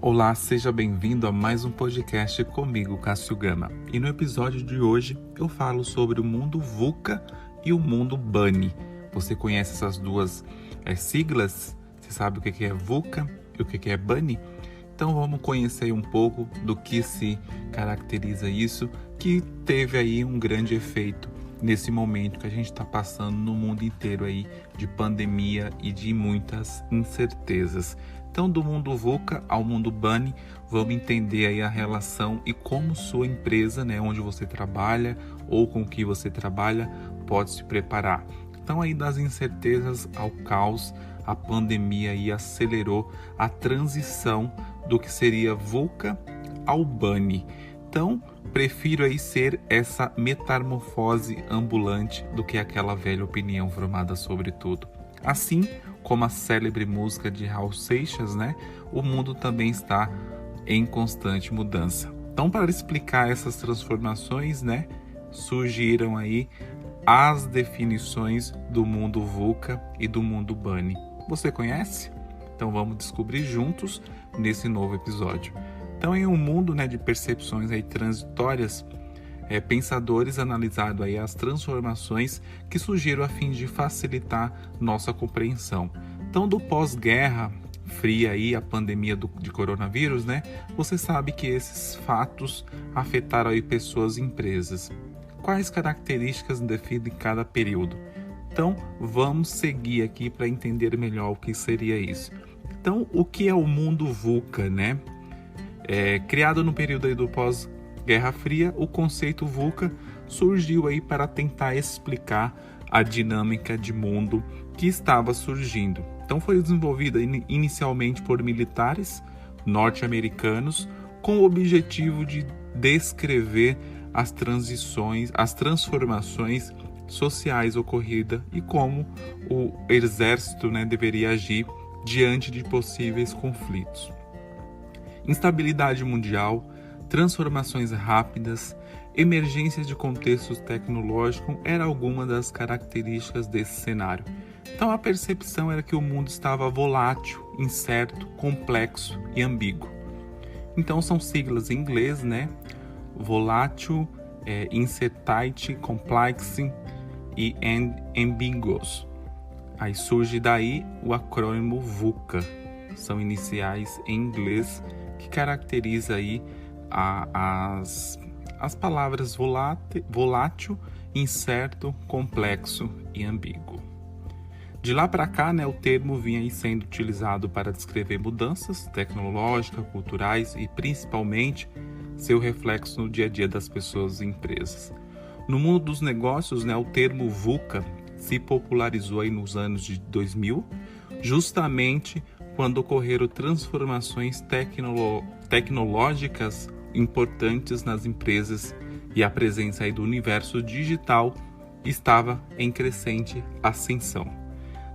Olá, seja bem-vindo a mais um podcast comigo, Cássio Gama. E no episódio de hoje eu falo sobre o mundo VUCA e o mundo BANI. Você conhece essas duas siglas? Você sabe o que é VUCA e o que é BANI? Então vamos conhecer um pouco do que se caracteriza isso, que teve aí um grande efeito nesse momento que a gente está passando no mundo inteiro aí de pandemia e de muitas incertezas. Então, do mundo VUCA ao mundo BANI, vamos entender aí a relação e como sua empresa, onde você trabalha ou com que você trabalha, pode se preparar. Então, aí das incertezas ao caos, a pandemia aí acelerou a transição do que seria VUCA ao BANI. Então, prefiro aí ser essa metamorfose ambulante do que aquela velha opinião formada sobre tudo. Assim como a célebre música de Raul Seixas, o mundo também está em constante mudança. Então, para explicar essas transformações, surgiram aí as definições do mundo VUCA e do mundo BANI. Você conhece? Então, vamos descobrir juntos nesse novo episódio. Então, em um mundo de percepções aí transitórias, pensadores analisaram aí as transformações que surgiram a fim de facilitar nossa compreensão. Então, do pós-guerra fria aí, a pandemia de coronavírus, você sabe que esses fatos afetaram aí pessoas e empresas. Quais características definem cada período? Então, vamos seguir aqui para entender melhor o que seria isso. Então, o que é o mundo VUCA, criado no período aí do pós-Guerra Fria, o conceito VUCA surgiu aí para tentar explicar a dinâmica de mundo que estava surgindo. Então foi desenvolvida inicialmente por militares norte-americanos com o objetivo de descrever as transformações sociais ocorridas e como o exército deveria agir diante de possíveis conflitos. Instabilidade mundial, transformações rápidas, emergências de contextos tecnológicos eram algumas das características desse cenário. Então a percepção era que o mundo estava volátil, incerto, complexo e ambíguo. Então são siglas em inglês, volátil, uncertainty, complexity e ambiguous. Aí surge daí o acrônimo VUCA, são iniciais em inglês que caracteriza aí as palavras volátil, incerto, complexo e ambíguo. De lá para cá, o termo vinha aí sendo utilizado para descrever mudanças tecnológicas, culturais e principalmente seu reflexo no dia a dia das pessoas e empresas. No mundo dos negócios, o termo VUCA se popularizou aí nos anos de 2000, justamente quando ocorreram transformações tecnológicas importantes nas empresas e a presença aí do universo digital estava em crescente ascensão.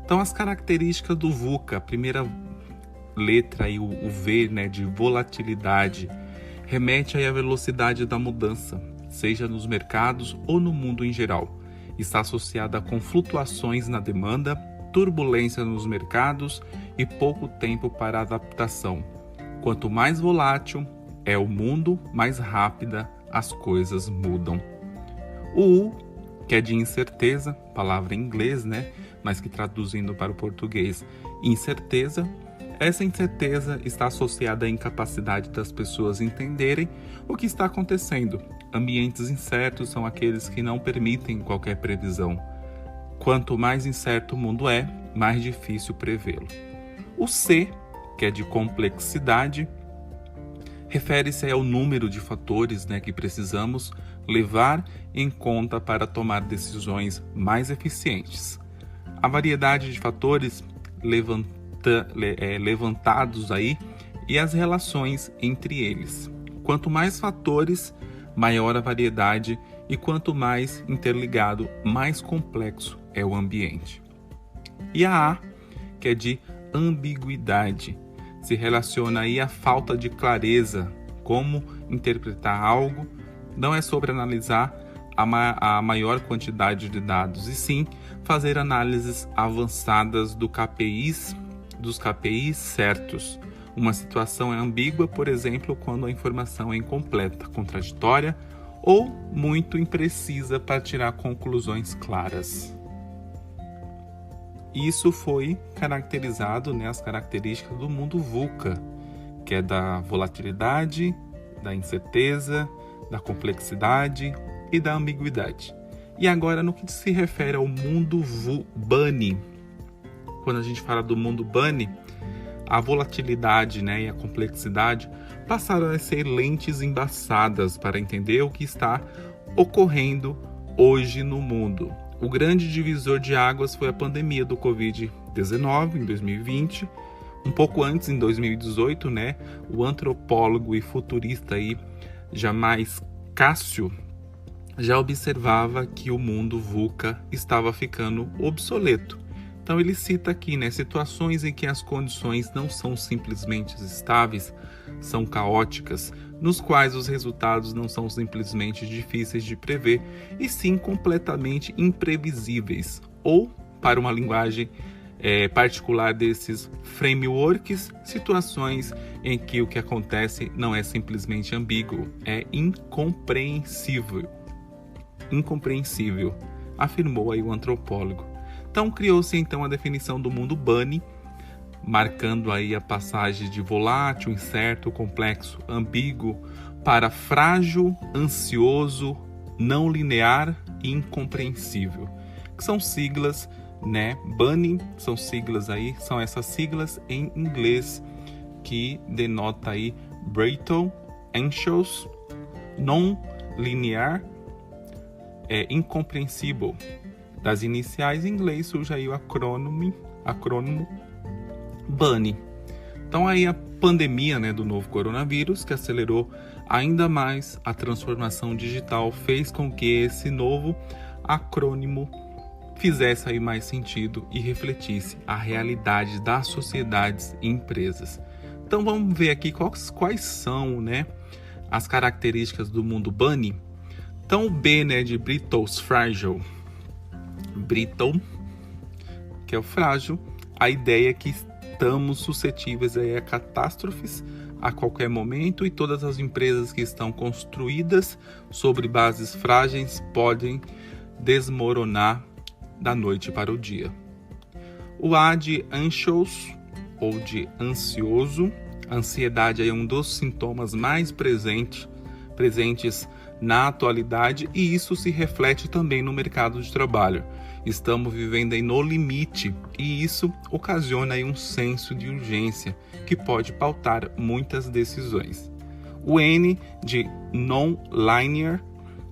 Então, as características do VUCA, a primeira letra aí, o V, de volatilidade, remete aí à velocidade da mudança, seja nos mercados ou no mundo em geral. Está associada com flutuações na demanda, turbulência nos mercados e pouco tempo para adaptação. Quanto mais volátil é o mundo, mais rápida as coisas mudam. O U, que é de incerteza, palavra em inglês, mas que traduzindo para o português, incerteza. Essa incerteza está associada à incapacidade das pessoas entenderem o que está acontecendo. Ambientes incertos são aqueles que não permitem qualquer previsão. Quanto mais incerto o mundo é, mais difícil prevê-lo. O C, que é de complexidade, refere-se ao número de fatores que precisamos levar em conta para tomar decisões mais eficientes. A variedade de fatores levantados aí e as relações entre eles. Quanto mais fatores, maior a variedade e quanto mais interligado, mais complexo é o ambiente. E a A, que é de ambiguidade, se relaciona aí à falta de clareza, como interpretar algo, não é sobre analisar a maior quantidade de dados, e sim fazer análises avançadas dos KPIs certos, Uma situação é ambígua, por exemplo, quando a informação é incompleta, contraditória ou muito imprecisa para tirar conclusões claras. Isso foi caracterizado, as características do mundo VUCA, que é da volatilidade, da incerteza, da complexidade e da ambiguidade. E agora, no que se refere ao mundo BUNNY, quando a gente fala do mundo BUNNY, a volatilidade e a complexidade passaram a ser lentes embaçadas para entender o que está ocorrendo hoje no mundo. O grande divisor de águas foi a pandemia do Covid-19 em 2020. Um pouco antes, em 2018, o antropólogo e futurista Jamais Cássio já observava que o mundo VUCA estava ficando obsoleto. Então ele cita aqui, situações em que as condições não são simplesmente estáveis, são caóticas, nos quais os resultados não são simplesmente difíceis de prever, e sim completamente imprevisíveis, ou, para uma linguagem particular desses frameworks, situações em que o que acontece não é simplesmente ambíguo, é incompreensível, afirmou aí o antropólogo. Então criou-se então a definição do mundo BUNNY, marcando aí a passagem de volátil, incerto, complexo, ambíguo para frágil, ansioso, não linear e incompreensível, que são siglas, BUNNY são essas siglas em inglês que denota aí brittle, anxious, non-linear, incomprehensible. Das iniciais em inglês surge aí o acrônimo BUNNY. Então aí a pandemia do novo coronavírus, que acelerou ainda mais a transformação digital, fez com que esse novo acrônimo fizesse aí mais sentido e refletisse a realidade das sociedades e empresas. Então vamos ver aqui quais são as características do mundo BUNNY. Então o B de brittle, fragile, brittle, que é o frágil, a ideia é que estamos suscetíveis a catástrofes a qualquer momento e todas as empresas que estão construídas sobre bases frágeis podem desmoronar da noite para o dia. O A de anxious ou de ansioso, a ansiedade é um dos sintomas mais presentes na atualidade e isso se reflete também no mercado de trabalho. Estamos vivendo aí no limite e isso ocasiona aí um senso de urgência que pode pautar muitas decisões. O N de non-linear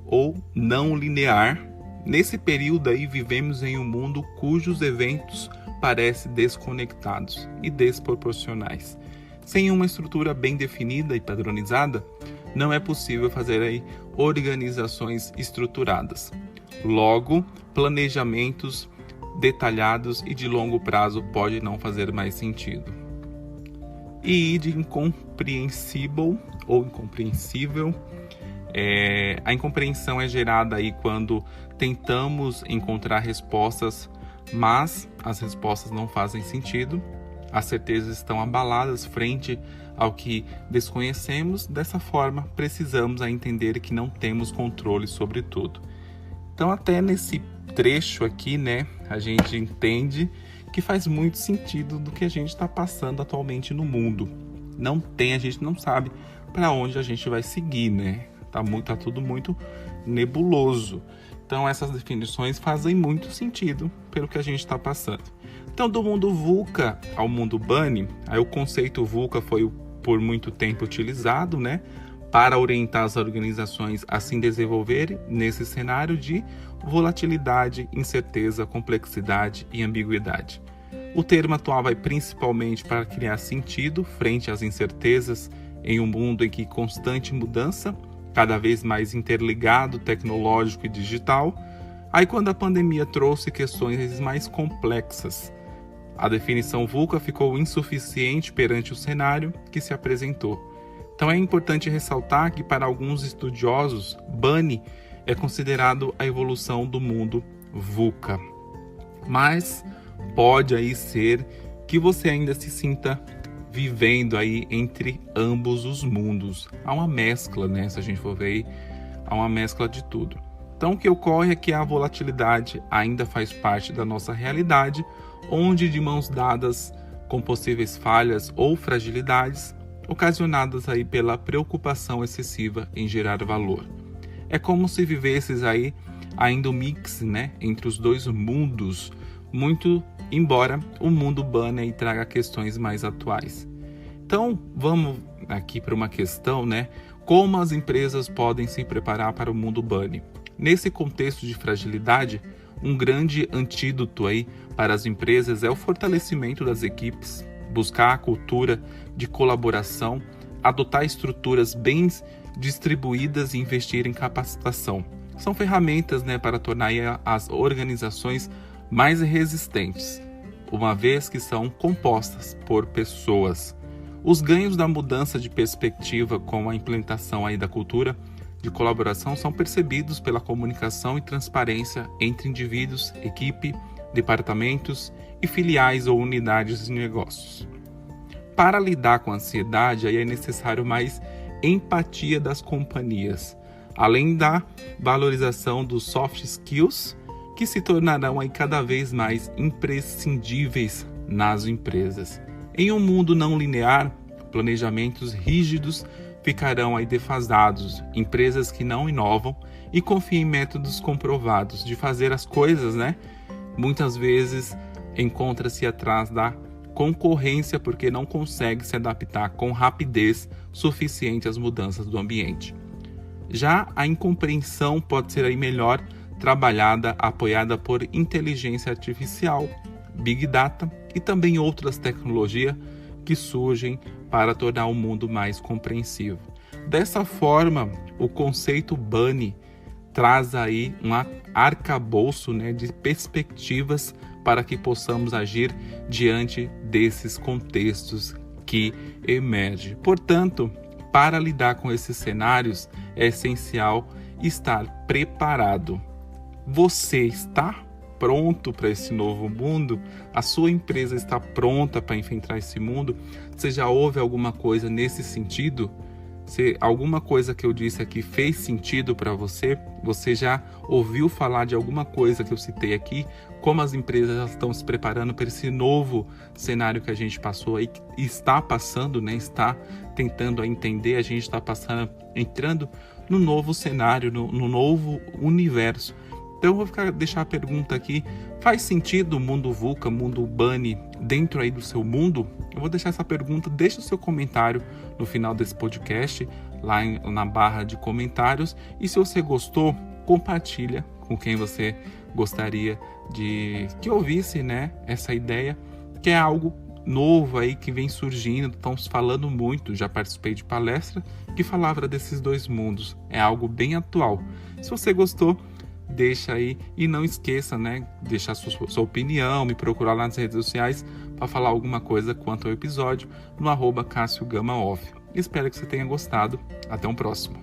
ou não linear. Nesse período aí vivemos em um mundo cujos eventos parecem desconectados e desproporcionais. Sem uma estrutura bem definida e padronizada, não é possível fazer aí organizações estruturadas. Logo, planejamentos detalhados e de longo prazo pode não fazer mais sentido. E de incompreensível ou incompreensível, a incompreensão é gerada aí quando tentamos encontrar respostas, mas as respostas não fazem sentido. As certezas estão abaladas frente ao que desconhecemos. Dessa forma, precisamos entender que não temos controle sobre tudo. Então, até nesse trecho aqui, a gente entende que faz muito sentido do que a gente está passando atualmente no mundo. A gente não sabe para onde a gente vai seguir, Tá tudo muito nebuloso. Então, essas definições fazem muito sentido pelo que a gente está passando. Então, do mundo VUCA ao mundo BUNNY, aí o conceito VUCA foi por muito tempo utilizado, para orientar as organizações a se desenvolverem nesse cenário de volatilidade, incerteza, complexidade e ambiguidade. O termo atual vai principalmente para criar sentido frente às incertezas em um mundo em que constante mudança, cada vez mais interligado, tecnológico e digital. Aí quando a pandemia trouxe questões mais complexas, a definição VUCA ficou insuficiente perante o cenário que se apresentou. Então é importante ressaltar que para alguns estudiosos, BUNNY é considerado a evolução do mundo VUCA. Mas pode aí ser que você ainda se sinta vivendo aí entre ambos os mundos. Há uma mescla, né? Se a gente for ver, há uma mescla de tudo. Então, o que ocorre é que a volatilidade ainda faz parte da nossa realidade, onde de mãos dadas com possíveis falhas ou fragilidades, ocasionadas aí pela preocupação excessiva em gerar valor. É como se vivesses aí ainda um mix, né, entre os dois mundos, muito embora o mundo bunny traga questões mais atuais. Então, vamos aqui para uma questão, né, como as empresas podem se preparar para o mundo bunny. Nesse contexto de fragilidade, um grande antídoto aí para as empresas é o fortalecimento das equipes, buscar a cultura de colaboração, adotar estruturas bem distribuídas e investir em capacitação. São ferramentas, né, para tornar as organizações mais resistentes, uma vez que são compostas por pessoas. Os ganhos da mudança de perspectiva com a implementação aí da cultura de colaboração são percebidos pela comunicação e transparência entre indivíduos, equipe, departamentos e filiais ou unidades de negócios. Para lidar com a ansiedade, aí é necessário mais empatia das companhias, além da valorização dos soft skills, que se tornarão aí cada vez mais imprescindíveis nas empresas. Em um mundo não linear, planejamentos rígidos ficarão aí defasados. Empresas que não inovam e confiam em métodos comprovados de fazer as coisas, né? Muitas vezes encontra-se atrás da concorrência porque não consegue se adaptar com rapidez suficiente às mudanças do ambiente. Já a incompreensão pode ser aí melhor trabalhada, apoiada por inteligência artificial, Big Data e também outras tecnologias que surgem para tornar o mundo mais compreensivo. Dessa forma, o conceito bunny traz aí um arcabouço, né, de perspectivas para que possamos agir diante desses contextos que emergem. Portanto, para lidar com esses cenários, é essencial estar preparado. Você está pronto para esse novo mundo? A sua empresa está pronta para enfrentar esse mundo? Você já ouve alguma coisa nesse sentido? Se alguma coisa que eu disse aqui fez sentido para você? Você já ouviu falar de alguma coisa que eu citei aqui? Como as empresas estão se preparando para esse novo cenário que a gente passou aí, está passando, né? Está tentando entender, a gente está entrando no novo cenário, no novo universo. Então eu vou deixar a pergunta aqui, faz sentido o mundo VUCA, mundo bunny, dentro aí do seu mundo? Eu vou deixar essa pergunta, deixa o seu comentário no final desse podcast, lá na barra de comentários. E se você gostou, compartilha com quem você gostaria de que ouvisse, né, essa ideia, que é algo novo aí que vem surgindo, estamos falando muito, já participei de palestra que falava desses dois mundos, é algo bem atual. Se você gostou, deixa aí e não esqueça, né, deixar sua opinião, me procurar lá nas redes sociais para falar alguma coisa quanto ao episódio no @CassioGamaOff. Espero que você tenha gostado. Até um próximo.